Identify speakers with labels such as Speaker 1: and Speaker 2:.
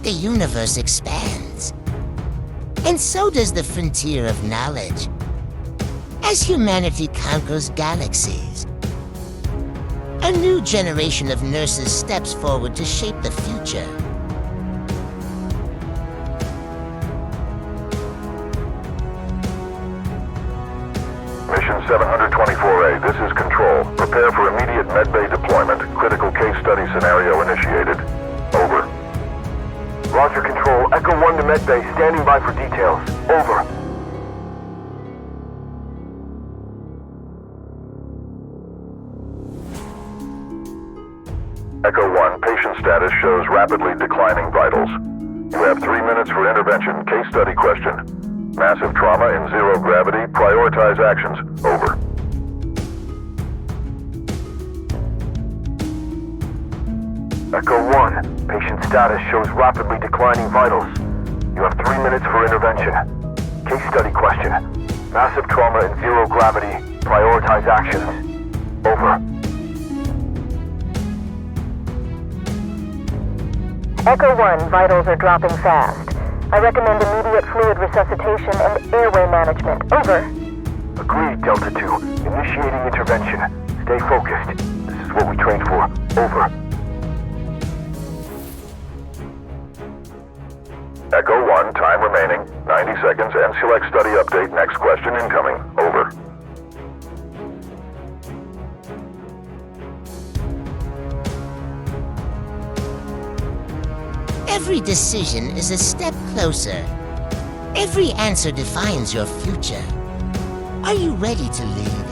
Speaker 1: the universe expands. And so does the frontier of knowledge. As humanity conquers galaxies, a new generation of nurses steps forward to shape the future.
Speaker 2: Mission 724A, this is Control. Prepare for immediate medbay deployment. Critical case study scenario initiated. Over.
Speaker 3: Roger, Control. Echo 1 to medbay, standing by for details. Over.
Speaker 2: Echo 1, patient status shows rapidly declining vitals. You have 3 minutes for intervention. Case study question. Massive trauma in zero gravity. Prioritize actions. Over.
Speaker 3: Echo 1, patient status shows rapidly declining vitals. You have 3 minutes for intervention. Case study question. Massive trauma in zero gravity. Prioritize actions. Over.
Speaker 4: Echo 1, vitals are dropping fast. I recommend immediate fluid resuscitation and airway management. Over.
Speaker 3: Agreed, Delta 2. Initiating intervention. Stay focused. This is what we trained for. Over.
Speaker 2: Echo 1, time remaining. 90 seconds. NCLEX study update. Next question incoming. Over.
Speaker 1: Every decision is a step closer. Every answer defines your future. Are you ready to lead?